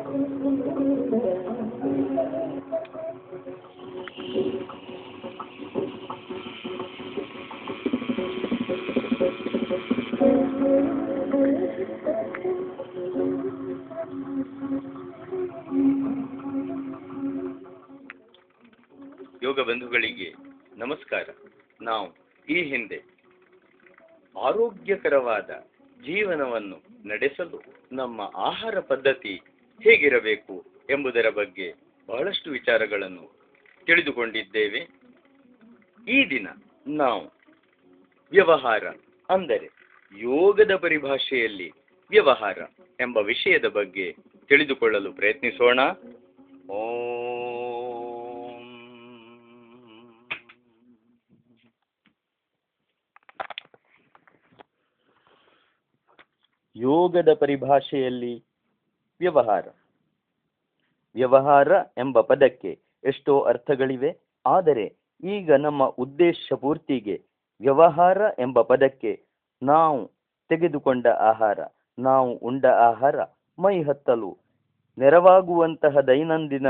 ಯೋಗ ಬಂಧುಗಳಿಗೆ ನಮಸ್ಕಾರ. ನಾವು ಈ ಹಿಂದೆ ಆರೋಗ್ಯಕರವಾದ ಜೀವನವನ್ನು ನಡೆಸಲು ನಮ್ಮ ಆಹಾರ ಪದ್ಧತಿ ಹೇಗಿರಬೇಕು ಎಂಬುದರ ಬಗ್ಗೆ ಬಹಳಷ್ಟು ವಿಚಾರಗಳನ್ನು ತಿಳಿದುಕೊಂಡಿದ್ದೇವೆ. ಈ ದಿನ ನಾವು ವ್ಯವಹಾರ ಅಂದರೆ ಯೋಗದ ಪರಿಭಾಷೆಯಲ್ಲಿ ವ್ಯವಹಾರ ಎಂಬ ವಿಷಯದ ಬಗ್ಗೆ ತಿಳಿದುಕೊಳ್ಳಲು ಪ್ರಯತ್ನಿಸೋಣ. ಯೋಗದ ಪರಿಭಾಷೆಯಲ್ಲಿ ವ್ಯವಹಾರ. ವ್ಯವಹಾರ ಎಂಬ ಪದಕ್ಕೆ ಎಷ್ಟೋ ಅರ್ಥಗಳಿವೆ. ಆದರೆ ಈಗ ನಮ್ಮ ಉದ್ದೇಶ ಪೂರ್ತಿಗೆ ವ್ಯವಹಾರ ಎಂಬ ಪದಕ್ಕೆ ನಾವು ತೆಗೆದುಕೊಂಡ ಆಹಾರ, ನಾವು ಉಂಡ ಆಹಾರ, ಮೈ ಹತ್ತಲು ನೆರವಾಗುವಂತಹ ದೈನಂದಿನ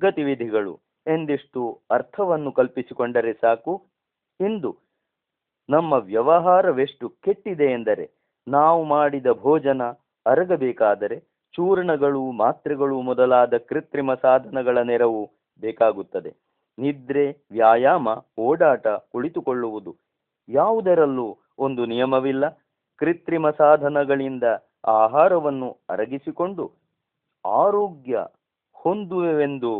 ಗತಿವಿಧಿಗಳು ಎಂದಿಷ್ಟು ಅರ್ಥವನ್ನು ಕಲ್ಪಿಸಿಕೊಂಡರೆ ಸಾಕು. ಇಂದು ನಮ್ಮ ವ್ಯವಹಾರವೆಷ್ಟು ಕೆಟ್ಟಿದೆ ಎಂದರೆ, ನಾವು ಮಾಡಿದ ಭೋಜನ ಅರಗಬೇಕಾದರೆ ಚೂರ್ಣಗಳು, ಮಾತ್ರೆಗಳು ಮೊದಲಾದ ಕೃತ್ರಿಮ ಸಾಧನಗಳ ನೆರವು ಬೇಕಾಗುತ್ತದೆ. ನಿದ್ರೆ, ವ್ಯಾಯಾಮ, ಓಡಾಟ, ಕುಳಿತುಕೊಳ್ಳುವುದು ಯಾವುದರಲ್ಲೂ ಒಂದು ನಿಯಮವಿಲ್ಲ. ಕೃತ್ರಿಮ ಸಾಧನಗಳಿಂದ ಆಹಾರವನ್ನು ಅರಗಿಸಿಕೊಂಡು ಆರೋಗ್ಯ ಹೊಂದುವೆವೆಂದು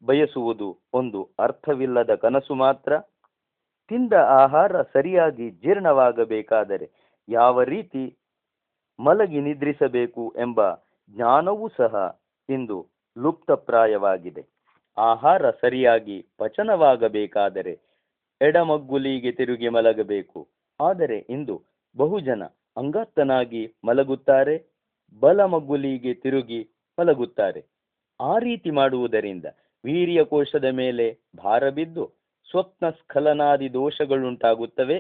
ಬಯಸುವುದು ಒಂದು ಅರ್ಥವಿಲ್ಲದ ಕನಸು ಮಾತ್ರ. ತಿಂದ ಆಹಾರ ಸರಿಯಾಗಿ ಜೀರ್ಣವಾಗಬೇಕಾದರೆ ಯಾವ ರೀತಿ ಮಲಗಿ ನಿದ್ರಿಸಬೇಕು ಎಂಬ ಜ್ಞಾನವೂ ಸಹ ಇಂದು ಲುಪ್ತಪ್ರಾಯವಾಗಿದೆ. ಆಹಾರ ಸರಿಯಾಗಿ ಪಚನವಾಗಬೇಕಾದರೆ ಎಡಮಗ್ಗುಲಿಗೆ ತಿರುಗಿ ಮಲಗಬೇಕು. ಆದರೆ ಇಂದು ಬಹುಜನ ಅಂಗತ್ತನಾಗಿ ಮಲಗುತ್ತಾರೆ, ಬಲಮಗ್ಗುಲಿಗೆ ತಿರುಗಿ ಮಲಗುತ್ತಾರೆ. ಆ ರೀತಿ ಮಾಡುವುದರಿಂದ ವೀರ್ಯಕೋಶದ ಮೇಲೆ ಭಾರ ಬಿದ್ದು ಸ್ವಪ್ನ ಸ್ಖಲನಾದಿ ದೋಷಗಳುಂಟಾಗುತ್ತವೆ.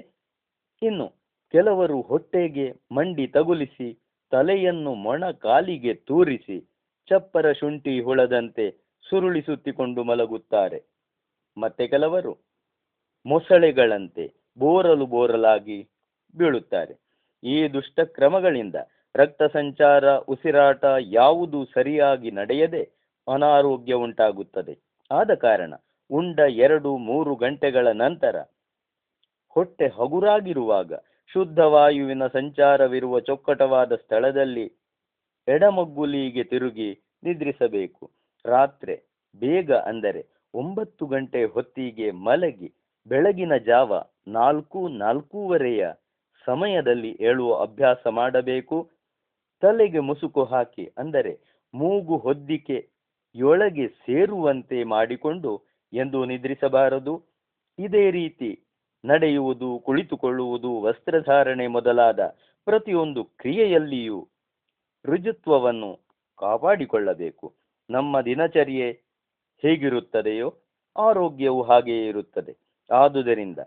ಇನ್ನು ಕೆಲವರು ಹೊಟ್ಟೆಗೆ ಮಂಡಿ ತಗುಲಿಸಿ ತಲೆಯನ್ನು ಮೊಣ ಕಾಲಿಗೆ ತೂರಿಸಿ ಚಪ್ಪರ ಶುಂಠಿ ಹುಳದಂತೆ ಸುರುಳಿಸುತ್ತಿಕೊಂಡು ಮಲಗುತ್ತಾರೆ. ಮತ್ತೆ ಕೆಲವರು ಮೊಸಳೆಗಳಂತೆ ಬೋರಲು ಬೋರಲಾಗಿ ಬೀಳುತ್ತಾರೆ. ಈ ದುಷ್ಟಕ್ರಮಗಳಿಂದ ರಕ್ತ ಸಂಚಾರ, ಉಸಿರಾಟ ಯಾವುದೂ ಸರಿಯಾಗಿ ನಡೆಯದೆ ಅನಾರೋಗ್ಯ ಉಂಟಾಗುತ್ತದೆ. ಆದ ಕಾರಣ ಉಂಡ 2-3 ಗಂಟೆಗಳ ನಂತರ ಹೊಟ್ಟೆ ಹಗುರಾಗಿರುವಾಗ ಶುದ್ಧ ವಾಯುವಿನ ಸಂಚಾರವಿರುವ ಚೊಕ್ಕಟವಾದ ಸ್ಥಳದಲ್ಲಿ ಎಡಮಗ್ಗುಲಿಗೆ ತಿರುಗಿ ನಿದ್ರಿಸಬೇಕು. ರಾತ್ರಿ ಬೇಗ ಅಂದರೆ 9 ಗಂಟೆ ಹೊತ್ತಿಗೆ ಮಲಗಿ ಬೆಳಗಿನ ಜಾವ 4-4:30 ಸಮಯದಲ್ಲಿ ಏಳುವ ಅಭ್ಯಾಸ ಮಾಡಬೇಕು. ತಲೆಗೆ ಮುಸುಕು ಹಾಕಿ ಅಂದರೆ ಮೂಗು ಹೊದ್ದಿಕೆಯೊಳಗೆ ಸೇರುವಂತೆ ಮಾಡಿಕೊಂಡು ಎಂದು ನಿದ್ರಿಸಬಾರದು. ಇದೇ ರೀತಿ ನಡೆಯುವುದು, ಕುಳಿತುಕೊಳ್ಳುವುದು, ವಸ್ತ್ರಧಾರಣೆ ಮೊದಲಾದ ಪ್ರತಿಯೊಂದು ಕ್ರಿಯೆಯಲ್ಲಿಯೂ ಋಜುತ್ವವನ್ನು ಕಾಪಾಡಿಕೊಳ್ಳಬೇಕು. ನಮ್ಮ ದಿನಚರ್ಯೆ ಹೇಗಿರುತ್ತದೆಯೋ ಆರೋಗ್ಯವು ಹಾಗೆಯೇ ಇರುತ್ತದೆ. ಆದುದರಿಂದ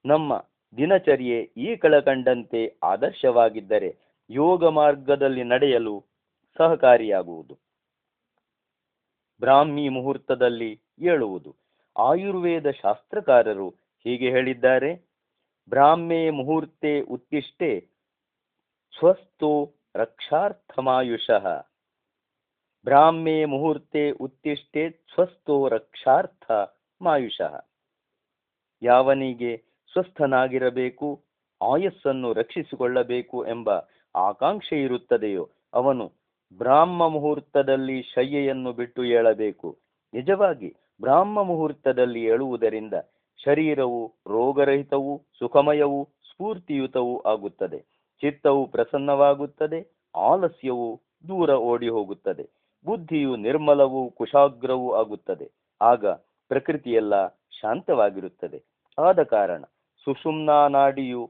ನಮ್ಮ ದಿನಚರ್ಯೆ ಈ ಕೆಳಕಂಡಂತೆ ಆದರ್ಶವಾಗಿದ್ದರೆ ಯೋಗ ಮಾರ್ಗದಲ್ಲಿ ನಡೆಯಲು ಸಹಕಾರಿಯಾಗುವುದು. ಬ್ರಾಹ್ಮಿ ಮುಹೂರ್ತದಲ್ಲಿ ಏಳುವುದು. ಆಯುರ್ವೇದ ಶಾಸ್ತ್ರಕಾರರು ಹೀಗೆ ಹೇಳಿದ್ದಾರೆ: ಬ್ರಾಹ್ಮೇ ಮುಹೂರ್ತೆ ಉತ್ತಿಷ್ಟೆ ಸ್ವಸ್ಥೋ ರಕ್ಷಾರ್ಥಮಾಯುಷಃ. ಬ್ರಾಹ್ಮೇ ಮುಹೂರ್ತೆ ಉತ್ತಿಷ್ಟೆ ಸ್ವಸ್ಥೋ ರಕ್ಷಾರ್ಥ ಮಾಯುಷಃ. ಯಾವನಿಗೆ ಸ್ವಸ್ಥನಾಗಿರಬೇಕು, ಆಯಸ್ಸನ್ನು ರಕ್ಷಿಸಿಕೊಳ್ಳಬೇಕು ಎಂಬ ಆಕಾಂಕ್ಷೆ ಇರುತ್ತದೆಯೋ ಅವನು ಬ್ರಾಹ್ಮ ಮುಹೂರ್ತದಲ್ಲಿ ಶಯ್ಯೆಯನ್ನು ಬಿಟ್ಟು ಏಳಬೇಕು. ನಿಜವಾಗಿ ಬ್ರಾಹ್ಮ ಮುಹೂರ್ತದಲ್ಲಿ ಏಳುವುದರಿಂದ ಶರೀರವು ರೋಗರಹಿತವೂ ಸುಖಮಯವೂ ಸ್ಫೂರ್ತಿಯುತವೂ ಆಗುತ್ತದೆ. ಚಿತ್ತವು ಪ್ರಸನ್ನವಾಗುತ್ತದೆ, ಆಲಸ್ಯವು ದೂರ ಓಡಿ ಹೋಗುತ್ತದೆ, ಬುದ್ಧಿಯು ನಿರ್ಮಲವೂ ಕುಶಾಗ್ರವೂ ಆಗುತ್ತದೆ. ಆಗ ಪ್ರಕೃತಿಯೆಲ್ಲ ಶಾಂತವಾಗಿರುತ್ತದೆ. ಆದ ಕಾರಣ ಸುಷುಮ್ನಾ ನಾಡಿಯು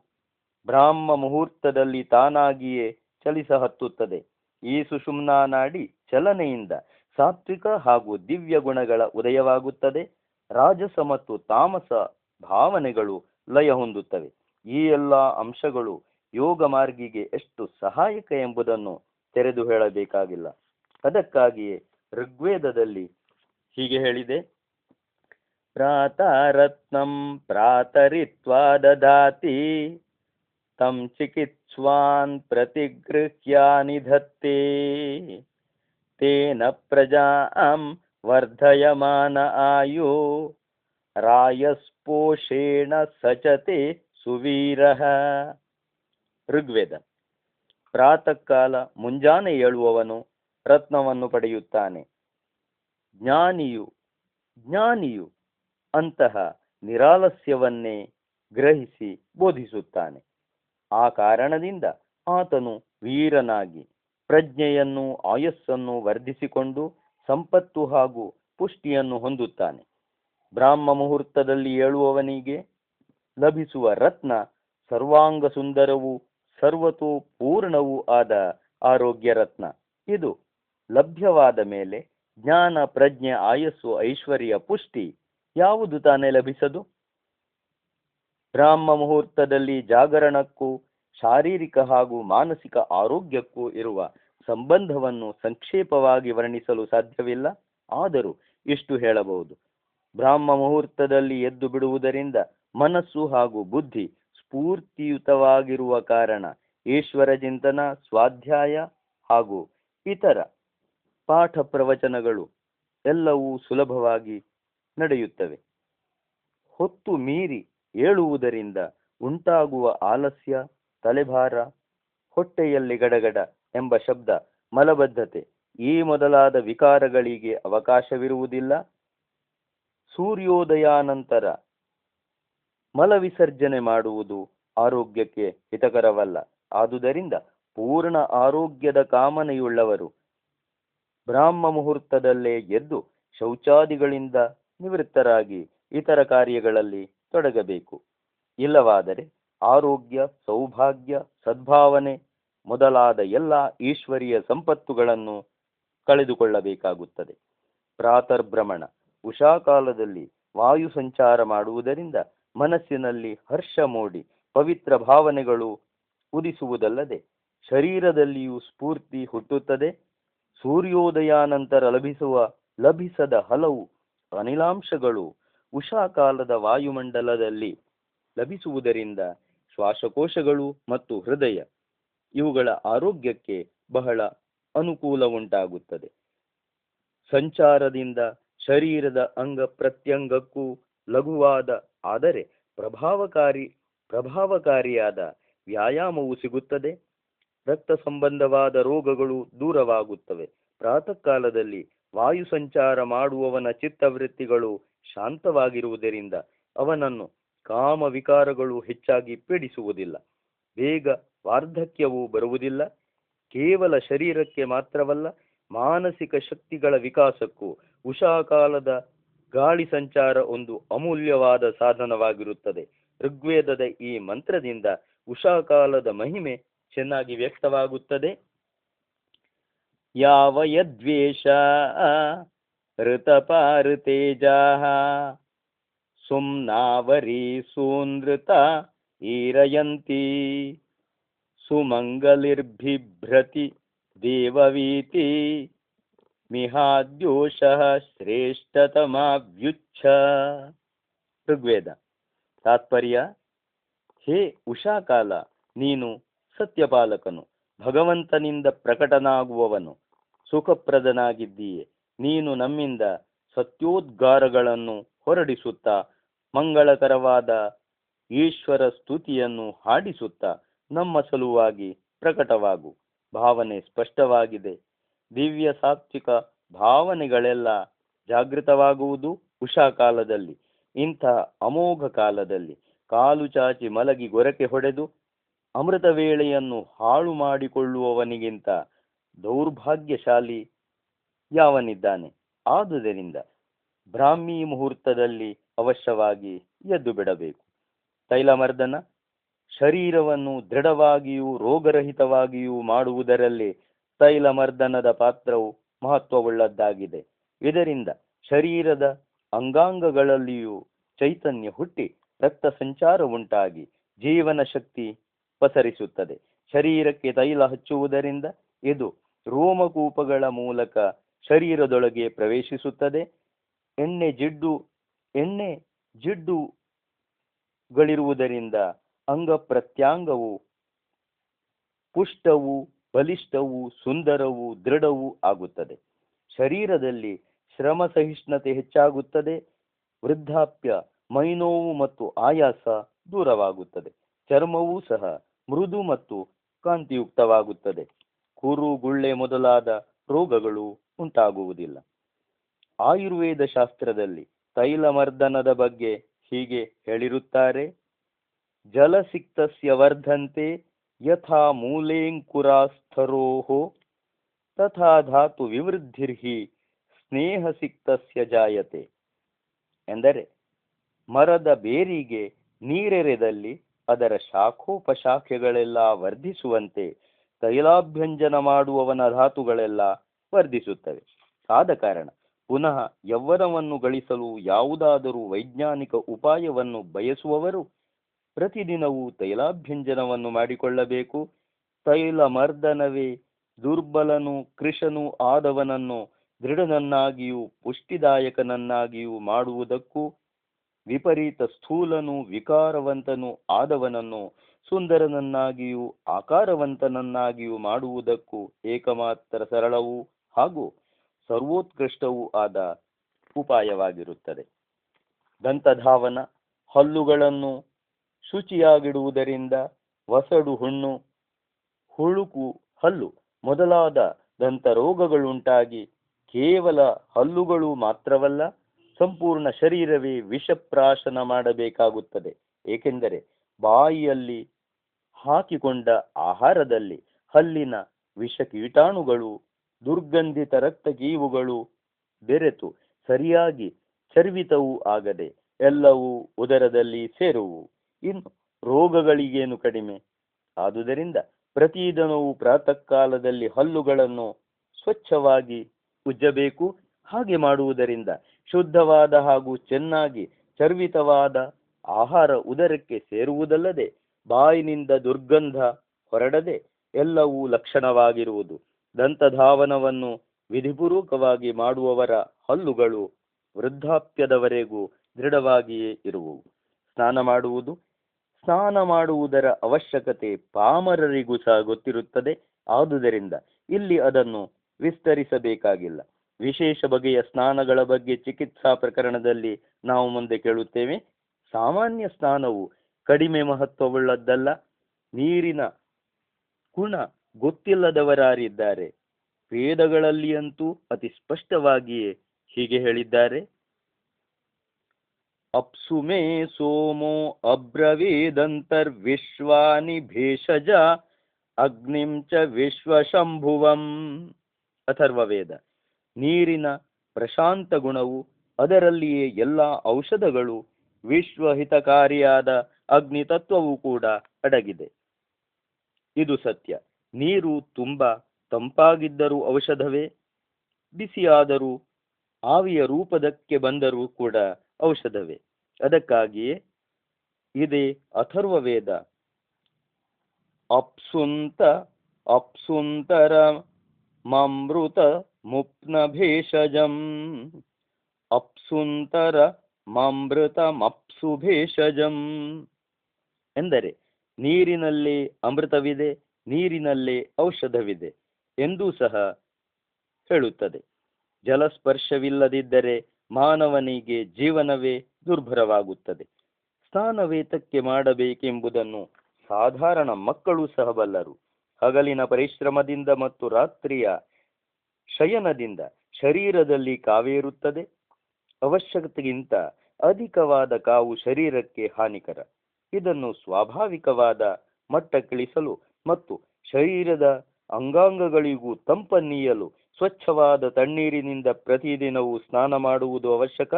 ಬ್ರಾಹ್ಮ ಮುಹೂರ್ತದಲ್ಲಿ ತಾನಾಗಿಯೇ ಚಲಿಸಹತ್ತುತ್ತದೆ. ಈ ಸುಷುಮ್ನಾ ನಾಡಿ ಚಲನೆಯಿಂದ ಸಾತ್ವಿಕ ಹಾಗೂ ದಿವ್ಯ ಗುಣಗಳ ಉದಯವಾಗುತ್ತದೆ. ರಾಜಸ ಮತ್ತು ತಾಮಸ ಭಾವನೆಗಳು ಲಯ ಹೊಂದುತ್ತವೆ. ಈ ಎಲ್ಲ ಅಂಶಗಳು ಯೋಗ ಮಾರ್ಗಿಗೆ ಎಷ್ಟು ಸಹಾಯಕ ಎಂಬುದನ್ನು ತೆರೆದು ಹೇಳಬೇಕಾಗಿಲ್ಲ. ಅದಕ್ಕಾಗಿಯೇ ಋಗ್ವೇದದಲ್ಲಿ ಹೀಗೆ ಹೇಳಿದೆ, ಪ್ರಾತರತ್ನಂ ಪ್ರಾತರಿತ್ವಾ ದದಾತಿ ತಂ ಚಿಕಿತ್ಸ್ವಾನ್ ಪ್ರತಿಗೃಹ್ಯ ನಿಧತ್ತೆ ತೇನ ಪ್ರಜಾಂ ವರ್ಧಯಮಾನ ಆಯು ರಾಯಸ್ಪೋಷೇಣ ಸಚತೆ ಸುವೀರಃ. ಋಗ್ವೇದ. ಪ್ರಾತಃ ಕಾಲ ಮುಂಜಾನೆ ಏಳುವವನು ರತ್ನವನ್ನು ಪಡೆಯುತ್ತಾನೆ. ಜ್ಞಾನಿಯು ಅಂತಹ ನಿರಾಲಸ್ಯವನ್ನೇ ಗ್ರಹಿಸಿ ಬೋಧಿಸುತ್ತಾನೆ. ಆ ಕಾರಣದಿಂದ ಆತನು ವೀರನಾಗಿ ಪ್ರಜ್ಞೆಯನ್ನು ಆಯಸ್ಸನ್ನು ವರ್ಧಿಸಿಕೊಂಡು ಸಂಪತ್ತು ಹಾಗೂ ಪುಷ್ಟಿಯನ್ನು ಹೊಂದುತ್ತಾನೆ. ಬ್ರಾಹ್ಮ ಮುಹೂರ್ತದಲ್ಲಿ ಏಳುವವನಿಗೆ ಲಭಿಸುವ ರತ್ನ ಸರ್ವಾಂಗ ಸುಂದರವೂ ಸರ್ವತೋ ಪೂರ್ಣವೂ ಆದ ಆರೋಗ್ಯ ರತ್ನ. ಇದು ಲಭ್ಯವಾದ ಮೇಲೆ ಜ್ಞಾನ, ಪ್ರಜ್ಞೆ, ಆಯಸ್ಸು, ಐಶ್ವರ್ಯ, ಪುಷ್ಟಿ ಯಾವುದು ತಾನೇ ಲಭಿಸದು? ಬ್ರಾಹ್ಮ ಮುಹೂರ್ತದಲ್ಲಿ ಜಾಗರಣಕ್ಕೂ ಶಾರೀರಿಕ ಹಾಗೂ ಮಾನಸಿಕ ಆರೋಗ್ಯಕ್ಕೂ ಇರುವ ಸಂಬಂಧವನ್ನು ಸಂಕ್ಷೇಪವಾಗಿ ವರ್ಣಿಸಲು ಸಾಧ್ಯವಿಲ್ಲ. ಆದರೂ ಇಷ್ಟು ಹೇಳಬಹುದು: ಬ್ರಾಹ್ಮ ಮುಹೂರ್ತದಲ್ಲಿ ಎದ್ದು ಬಿಡುವುದರಿಂದ ಮನಸ್ಸು ಹಾಗೂ ಬುದ್ಧಿ ಸ್ಫೂರ್ತಿಯುತವಾಗಿರುವ ಕಾರಣ ಈಶ್ವರ ಚಿಂತನ, ಸ್ವಾಧ್ಯಾಯ ಹಾಗೂ ಇತರ ಪಾಠ ಪ್ರವಚನಗಳು ಎಲ್ಲವೂ ಸುಲಭವಾಗಿ ನಡೆಯುತ್ತವೆ. ಹೊತ್ತು ಮೀರಿ ಏಳುವುದರಿಂದ ಉಂಟಾಗುವ ಆಲಸ್ಯ, ತಲೆಭಾರ, ಹೊಟ್ಟೆಯಲ್ಲಿ ಗಡಗಡ ಎಂಬ ಶಬ್ದ, ಮಲಬದ್ಧತೆ ಈ ಮೊದಲಾದ ವಿಕಾರಗಳಿಗೆ ಅವಕಾಶವಿರುವುದಿಲ್ಲ. ಸೂರ್ಯೋದಯಾನಂತರ ಮಲವಿಸರ್ಜನೆ ಮಾಡುವುದು ಆರೋಗ್ಯಕ್ಕೆ ಹಿತಕರವಲ್ಲ. ಆದುದರಿಂದ ಪೂರ್ಣ ಆರೋಗ್ಯದ ಕಾಮನೆಯುಳ್ಳವರು ಬ್ರಾಹ್ಮ ಮುಹೂರ್ತದಲ್ಲೇ ಎದ್ದು ಶೌಚಾದಿಗಳಿಂದ ನಿವೃತ್ತರಾಗಿ ಇತರ ಕಾರ್ಯಗಳಲ್ಲಿ ತೊಡಗಬೇಕು. ಇಲ್ಲವಾದರೆ ಆರೋಗ್ಯ, ಸೌಭಾಗ್ಯ, ಸದ್ಭಾವನೆ ಮೊದಲಾದ ಎಲ್ಲ ಈಶ್ವರೀಯ ಸಂಪತ್ತುಗಳನ್ನು ಕಳೆದುಕೊಳ್ಳಬೇಕಾಗುತ್ತದೆ. ಪ್ರಾತರ್ಭ್ರಮಣ ಉಷಾಕಾಲದಲ್ಲಿ ವಾಯು ಸಂಚಾರ ಮಾಡುವುದರಿಂದ ಮನಸ್ಸಿನಲ್ಲಿ ಹರ್ಷ ಮೂಡಿ ಪವಿತ್ರ ಭಾವನೆಗಳು ಉದಿಸುವುದಲ್ಲದೆ ಶರೀರದಲ್ಲಿಯೂ ಸ್ಫೂರ್ತಿ ಹುಟ್ಟುತ್ತದೆ. ಸೂರ್ಯೋದಯಾನಂತರ ಲಭಿಸದ ಹಲವು ಅನಿಲಾಂಶಗಳು ಉಷಾಕಾಲದ ವಾಯುಮಂಡಲದಲ್ಲಿ ಲಭಿಸುವುದರಿಂದ ಶ್ವಾಸಕೋಶಗಳು ಮತ್ತು ಹೃದಯ ಇವುಗಳ ಆರೋಗ್ಯಕ್ಕೆ ಬಹಳ ಅನುಕೂಲ ಉಂಟಾಗುತ್ತದೆ. ಸಂಚಾರದಿಂದ ಶರೀರದ ಅಂಗ ಪ್ರತ್ಯಂಗಕ್ಕೂ ಲಘುವಾದ ಆದರೆ ಪ್ರಭಾವಕಾರಿಯಾದ ವ್ಯಾಯಾಮವು ಸಿಗುತ್ತದೆ. ರಕ್ತ ಸಂಬಂಧವಾದ ರೋಗಗಳು ದೂರವಾಗುತ್ತವೆ. ಪ್ರಾತಃ ಕಾಲದಲ್ಲಿ ವಾಯು ಸಂಚಾರ ಮಾಡುವವನ ಚಿತ್ತವೃತ್ತಿಗಳು ಶಾಂತವಾಗಿರುವುದರಿಂದ ಅವನನ್ನು ಕಾಮ ವಿಕಾರಗಳು ಹೆಚ್ಚಾಗಿ ಪೀಡಿಸುವುದಿಲ್ಲ. ಬೇಗ ವಾರ್ಧಕ್ಯವೂ ಬರುವುದಿಲ್ಲ. ಕೇವಲ ಶರೀರಕ್ಕೆ ಮಾತ್ರವಲ್ಲ, ಮಾನಸಿಕ ಶಕ್ತಿಗಳ ವಿಕಾಸಕ್ಕೂ ಉಷಾಕಾಲದ ಗಾಳಿ ಸಂಚಾರ ಒಂದು ಅಮೂಲ್ಯವಾದ ಸಾಧನವಾಗಿರುತ್ತದೆ. ಋಗ್ವೇದದ ಈ ಮಂತ್ರದಿಂದ ಉಷಾಕಾಲದ ಮಹಿಮೆ ಚೆನ್ನಾಗಿ ವ್ಯಕ್ತವಾಗುತ್ತದೆ. ಯಾವ ಯದ್ವೇಷ ಋತಪಾಋತೇಜಾಃ ಸುಮ್ನಾವರಿ ಸೂನೃತ ಈರಯಂತಿ ಸುಮಂಗಲಿರ್ಬಿಭ್ರತಿ ದೇವವೀತಿ ಮಿಹಾದ್ಯೋಷಃ ಶ್ರೇಷ್ಠತಮಾವ್ಯುಚ್ಛ. ಋಗ್ವೇದ. ತಾತ್ಪರ್ಯ: ಹೇ ಉಷಾಕಾಲ, ನೀನು ಸತ್ಯಪಾಲಕನು, ಭಗವಂತನಿಂದ ಪ್ರಕಟನಾಗುವವನು, ಸುಖಪ್ರದನಾಗಿದ್ದೀಯೆ. ನೀನು ನಮ್ಮಿಂದ ಸತ್ಯೋದ್ಗಾರಗಳನ್ನು ಹೊರಡಿಸುತ್ತಾ ಮಂಗಳಕರವಾದ ಈಶ್ವರ ಸ್ತುತಿಯನ್ನು ಹಾಡಿಸುತ್ತಾ ನಮ್ಮ ಸಲುವಾಗಿ ಪ್ರಕಟವಾಗು. ಭಾವನೆ ಸ್ಪಷ್ಟವಾಗಿದೆ. ದಿವ್ಯ ಸಾತ್ವಿಕ ಭಾವನೆಗಳೆಲ್ಲ ಜಾಗೃತವಾಗುವುದು ಉಷಾಕಾಲದಲ್ಲಿ. ಇಂತಹ ಅಮೋಘ ಕಾಲದಲ್ಲಿ ಕಾಲು ಚಾಚಿ ಮಲಗಿ ಗೊರಕೆ ಹೊಡೆದು ಅಮೃತ ವೇಳೆಯನ್ನು ಹಾಳು ಮಾಡಿಕೊಳ್ಳುವವನಿಗಿಂತ ದೌರ್ಭಾಗ್ಯಶಾಲಿ ಯಾವನಿದ್ದಾನೆ? ಆದುದರಿಂದ ಬ್ರಾಹ್ಮಿ ಮುಹೂರ್ತದಲ್ಲಿ ಅವಶ್ಯವಾಗಿ ಎದ್ದು ಬಿಡಬೇಕು. ತೈಲಮರ್ದನ ಶರೀರವನ್ನು ದೃಢವಾಗಿಯೂ ರೋಗರಹಿತವಾಗಿಯೂ ಮಾಡುವುದರಲ್ಲಿ ತೈಲಮರ್ದನದ ಪಾತ್ರವು ಮಹತ್ವವುಳ್ಳದ್ದಾಗಿದೆ. ಇದರಿಂದ ಶರೀರದ ಅಂಗಾಂಗಗಳಲ್ಲಿಯೂ ಚೈತನ್ಯ ಹುಟ್ಟಿ ರಕ್ತ ಸಂಚಾರ ಉಂಟಾಗಿ ಜೀವನ ಶಕ್ತಿ ಪಸರಿಸುತ್ತದೆ. ಶರೀರಕ್ಕೆ ತೈಲ ಹಚ್ಚುವುದರಿಂದ ಇದು ರೋಮಕೂಪಗಳ ಮೂಲಕ ಶರೀರದೊಳಗೆ ಪ್ರವೇಶಿಸುತ್ತದೆ. ಎಣ್ಣೆ ಜಿಡ್ಡುಗಳಿರುವುದರಿಂದ ಅಂಗ ಪ್ರತ್ಯಂಗವು ಪುಷ್ಟವೂ ಬಲಿಷ್ಠವೂ ಸುಂದರವೂ ದೃಢವೂ ಆಗುತ್ತದೆ. ಶರೀರದಲ್ಲಿ ಶ್ರಮ ಸಹಿಷ್ಣುತೆ ಹೆಚ್ಚಾಗುತ್ತದೆ. ವೃದ್ಧಾಪ್ಯ, ಮೈನೋವು ಮತ್ತು ಆಯಾಸ ದೂರವಾಗುತ್ತದೆ. ಚರ್ಮವೂ ಸಹ ಮೃದು ಮತ್ತು ಕಾಂತಿಯುಕ್ತವಾಗುತ್ತದೆ. ಕುರು, ಗುಳ್ಳೆ ಮೊದಲಾದ ರೋಗಗಳು ಉಂಟಾಗುವುದಿಲ್ಲ. ಆಯುರ್ವೇದ ಶಾಸ್ತ್ರದಲ್ಲಿ ತೈಲಮರ್ದನದ ಬಗ್ಗೆ ಹೀಗೆ ಹೇಳಿರುತ್ತಾರೆ: ಜಲಸಿಕ್ತಸ್ಯ ವರ್ಧಂತೆ ಯಥಾ ಮೂಲೇಂಕುರಾಸ್ಥರೋಃ ತಥಾ ಧಾತು ವಿವೃದ್ಧಿರ್ಹಿ ಸ್ನೇಹಸಿಕ್ತಸ್ಯ ಜಾಯತೆ. ಎಂದರೆ, ಮರದ ಬೇರಿಗೆ ನೀರೆರೆದಲ್ಲಿ ಅದರ ಶಾಖೋಪಶಾಖೆಗಳೆಲ್ಲ ವರ್ಧಿಸುವಂತೆ ತೈಲಾಭ್ಯಂಜನ ಮಾಡುವವನ ಧಾತುಗಳೆಲ್ಲ ವರ್ಧಿಸುತ್ತವೆ. ಆದ ಕಾರಣ ಪುನಃ ಯೌವನವನ್ನು ಗಳಿಸಲು ಯಾವುದಾದರೂ ವೈಜ್ಞಾನಿಕ ಉಪಾಯವನ್ನು ಬಯಸುವವರು ಪ್ರತಿದಿನವೂ ತೈಲಾಭ್ಯಂಜನವನ್ನು ಮಾಡಿಕೊಳ್ಳಬೇಕು. ತೈಲಮರ್ದನವೇ ದುರ್ಬಲನೂ ಕೃಶನೂ ಆದವನನ್ನು ದೃಢನನ್ನಾಗಿಯೂ ಪುಷ್ಟಿದಾಯಕನನ್ನಾಗಿಯೂ ಮಾಡುವುದಕ್ಕೂ, ವಿಪರೀತ ಸ್ಥೂಲನೂ ವಿಕಾರವಂತನೂ ಆದವನನ್ನು ಸುಂದರನನ್ನಾಗಿಯೂ ಆಕಾರವಂತನನ್ನಾಗಿಯೂ ಮಾಡುವುದಕ್ಕೂ ಏಕಮಾತ್ರ ಸರಳವೂ ಹಾಗೂ ಸರ್ವೋತ್ಕೃಷ್ಟವೂ ಆದ ಉಪಾಯವಾಗಿರುತ್ತದೆ. ದಂತಧಾವನ ಹಲ್ಲುಗಳನ್ನು ಶುಚಿಯಾಗಿಡುವುದರಿಂದ ವಸಡು ಹುಣ್ಣು, ಹುಳುಕು ಹಲ್ಲು ಮೊದಲಾದ ದಂತರೋಗಗಳುಂಟಾಗಿ ಕೇವಲ ಹಲ್ಲುಗಳು ಮಾತ್ರವಲ್ಲ, ಸಂಪೂರ್ಣ ಶರೀರವೇ ವಿಷಪ್ರಾಶನ ಮಾಡಬೇಕಾಗುತ್ತದೆ. ಏಕೆಂದರೆ ಬಾಯಿಯಲ್ಲಿ ಹಾಕಿಕೊಂಡ ಆಹಾರದಲ್ಲಿ ಹಲ್ಲಿನ ವಿಷಕೀಟಾಣುಗಳು, ದುರ್ಗಂಧಿತ ರಕ್ತಕೀವುಗಳು ಬೆರೆತು ಸರಿಯಾಗಿ ಚರ್ವಿತವೂ ಆಗದೆ ಎಲ್ಲವೂ ಉದರದಲ್ಲಿ ಸೇರುವು. ಇನ್ನು ರೋಗಗಳಿಗೇನು ಕಡಿಮೆ? ಆದುದರಿಂದ ಪ್ರತಿದಿನವೂ ಪ್ರಾತಃ ಕಾಲದಲ್ಲಿ ಹಲ್ಲುಗಳನ್ನು ಸ್ವಚ್ಛವಾಗಿ ಉಜ್ಜಬೇಕು. ಹಾಗೆ ಮಾಡುವುದರಿಂದ ಶುದ್ಧವಾದ ಹಾಗೂ ಚೆನ್ನಾಗಿ ಚರ್ವಿತವಾದ ಆಹಾರ ಉದರಕ್ಕೆ ಸೇರುವುದಲ್ಲದೆ ಬಾಯಿನಿಂದ ದುರ್ಗಂಧ ಹೊರಡದೆ ಎಲ್ಲವೂ ಲಕ್ಷಣವಾಗಿರುವುದು. ದಂತಧಾವನವನ್ನು ವಿಧಿಪೂರ್ವಕವಾಗಿ ಮಾಡುವವರ ಹಲ್ಲುಗಳು ವೃದ್ಧಾಪ್ಯದವರೆಗೂ ದೃಢವಾಗಿಯೇ ಇರುವವು. ಸ್ನಾನ ಮಾಡುವುದರ ಅವಶ್ಯಕತೆ ಪಾಮರರಿಗೂ ಸಹ ಗೊತ್ತಿರುತ್ತದೆ. ಆದುದರಿಂದ ಇಲ್ಲಿ ಅದನ್ನು ವಿಸ್ತರಿಸಬೇಕಾಗಿಲ್ಲ. ವಿಶೇಷ ಬಗೆಯ ಸ್ನಾನಗಳ ಬಗ್ಗೆ ಚಿಕಿತ್ಸಾ ಪ್ರಕರಣದಲ್ಲಿ ನಾವು ಮುಂದೆ ಕೇಳುತ್ತೇವೆ. ಸಾಮಾನ್ಯ ಸ್ನಾನವು ಕಡಿಮೆ ಮಹತ್ವವುಳ್ಳದ್ದಲ್ಲ. ನೀರಿನ ಗುಣ ಗೊತ್ತಿಲ್ಲದವರಾರಿದ್ದಾರೆ? ವೇದಗಳಲ್ಲಿಯಂತೂ ಅತಿ ಸ್ಪಷ್ಟವಾಗಿಯೇ ಹೀಗೆ ಹೇಳಿದ್ದಾರೆ: ಅಪ್ಸುಮೇ ಸೋಮೋ ಅಬ್ರವೀದಂತರ್ವಿಶ್ವಾನಿ ಭೇಷಜ ಅಗ್ನಿಂ ಚ ವಿಶ್ವಶಂಭುವಂ. ಅಥರ್ವವೇದ. ನೀರಿನ ಪ್ರಶಾಂತ ಗುಣವು, ಅದರಲ್ಲಿಯೇ ಎಲ್ಲ ಔಷಧಗಳು, ವಿಶ್ವಹಿತಕಾರಿಯಾದ ಅಗ್ನಿತತ್ವವೂ ಕೂಡ ಅಡಗಿದೆ. ಇದು ಸತ್ಯ. ನೀರು ತುಂಬ ತಂಪಾಗಿದ್ದರೂ ಔಷಧವೇ, ಬಿಸಿಯಾದರೂ ಆವಿಯ ರೂಪದಕ್ಕೆ ಬಂದರೂ ಕೂಡ ಔಷಧವೇ. ಅದಕ್ಕಾಗಿಯೇ ಇದೇ ಅಥರ್ವವೇದ ಅಪ್ಸುಂತರ ಮಮೃತ ಮುಪ್ನ ಭೇಷಜಂ ಅಪ್ಸುಂತರ ಮಮೃತಮಪ್ಸು ಭೇಷಜಂ ಎಂದರೆ ನೀರಿನಲ್ಲೇ ಅಮೃತವಿದೆ, ನೀರಿನಲ್ಲೇ ಔಷಧವಿದೆ ಎಂದೂ ಸಹ ಹೇಳುತ್ತದೆ. ಜಲಸ್ಪರ್ಶವಿಲ್ಲದಿದ್ದರೆ ಮಾನವನಿಗೆ ಜೀವನವೇ ದುರ್ಭರವಾಗುತ್ತದೆ. ಸ್ನಾನವೇತಕ್ಕೆ ಮಾಡಬೇಕೆಂಬುದನ್ನು ಸಾಧಾರಣ ಮಕ್ಕಳು ಸಹ ಬಲ್ಲರು. ಹಗಲಿನ ಪರಿಶ್ರಮದಿಂದ ಮತ್ತು ರಾತ್ರಿಯ ಶಯನದಿಂದ ಶರೀರದಲ್ಲಿ ಕಾವೇರುತ್ತದೆ. ಅವಶ್ಯಕತೆಗಿಂತ ಅಧಿಕವಾದ ಕಾವು ಶರೀರಕ್ಕೆ ಹಾನಿಕರ. ಇದನ್ನು ಸ್ವಾಭಾವಿಕವಾದ ಮಟ್ಟಕ್ಕಿಳಿಸಲು ಮತ್ತು ಶರೀರದ ಅಂಗಾಂಗಗಳಿಗೂ ತಂಪನ್ನೀಯಲು ಸ್ವಚ್ಛವಾದ ತಣ್ಣೀರಿನಿಂದ ಪ್ರತಿದಿನವೂ ಸ್ನಾನ ಮಾಡುವುದು ಅವಶ್ಯಕ.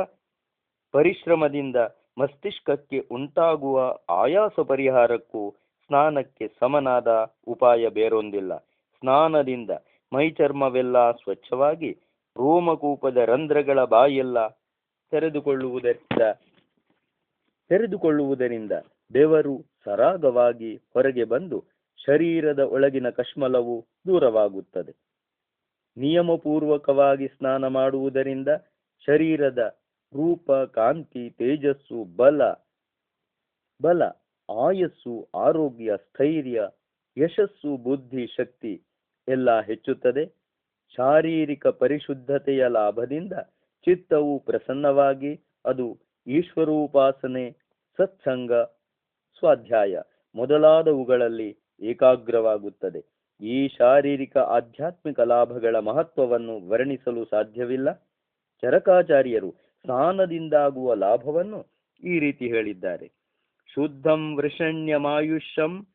ಪರಿಶ್ರಮದಿಂದ ಮಸ್ತಿಷ್ಕಕ್ಕೆ ಉಂಟಾಗುವ ಆಯಾಸ ಪರಿಹಾರಕ್ಕೂ ಸ್ನಾನಕ್ಕೆ ಸಮನಾದ ಉಪಾಯ ಬೇರೊಂದಿಲ್ಲ. ಸ್ನಾನದಿಂದ ಮೈಚರ್ಮವೆಲ್ಲ ಸ್ವಚ್ಛವಾಗಿ ರೋಮಕೂಪದ ರಂಧ್ರಗಳ ಬಾಯೆಲ್ಲ ತೆರೆದುಕೊಳ್ಳುವುದರಿಂದ ಬೆವರು ಸರಾಗವಾಗಿ ಹೊರಗೆ ಬಂದು ಶರೀರದ ಒಳಗಿನ ಕಶ್ಮಲವು ದೂರವಾಗುತ್ತದೆ. ನಿಯಮಪೂರ್ವಕವಾಗಿ ಸ್ನಾನ ಮಾಡುವುದರಿಂದ ಶರೀರದ ರೂಪ, ಕಾಂತಿ, ತೇಜಸ್ಸು, ಬಲ, ಆಯಸ್ಸು, ಆರೋಗ್ಯ, ಸ್ಥೈರ್ಯ, ಯಶಸ್ಸು, ಬುದ್ಧಿ, ಶಕ್ತಿ ಎಲ್ಲ ಹೆಚ್ಚುತ್ತದೆ. ಶಾರೀರಿಕ ಪರಿಶುದ್ಧತೆಯ ಲಾಭದಿಂದ ಚಿತ್ತವು ಪ್ರಸನ್ನವಾಗಿ ಅದು ಈಶ್ವರೋಪಾಸನೆ, ಸತ್ಸಂಗ, ಸ್ವಾಧ್ಯಾಯ ಮೊದಲಾದವುಗಳಲ್ಲಿ ಏಕಾಗ್ರವಾಗುತ್ತದೆ. ಈ ಶಾರೀರಿಕ ಆಧ್ಯಾತ್ಮಿಕ ಲಾಭಗಳ ಮಹತ್ವವನ್ನು ವರ್ಣಿಸಲು ಸಾಧ್ಯವಿಲ್ಲ. ಚರಕಾಚಾರ್ಯರು ಸ್ನಾನದಿಂದಾಗುವ ಲಾಭವನ್ನು ಈ ರೀತಿ ಹೇಳಿದ್ದಾರೆ. ಶುದ್ಧಂ ವೃಷಣ್ಯಮಾಯುಷ್ಯಂ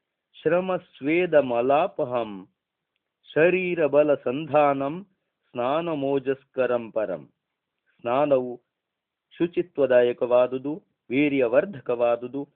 ಶ್ರಮ ಸ್ವೇದ ಮಲಾಪಹಂ ಶರೀರ ಬಲ ಸಂಧಾನಂ ಸ್ನಾನ ಮೋಜಸ್ಕರಂ ಪರಂ. ಸ್ನಾನವು ಶುಚಿತ್ವದಾಯಕವಾದುದು, ವೀರ್ಯವರ್ಧಕವಾದುದು,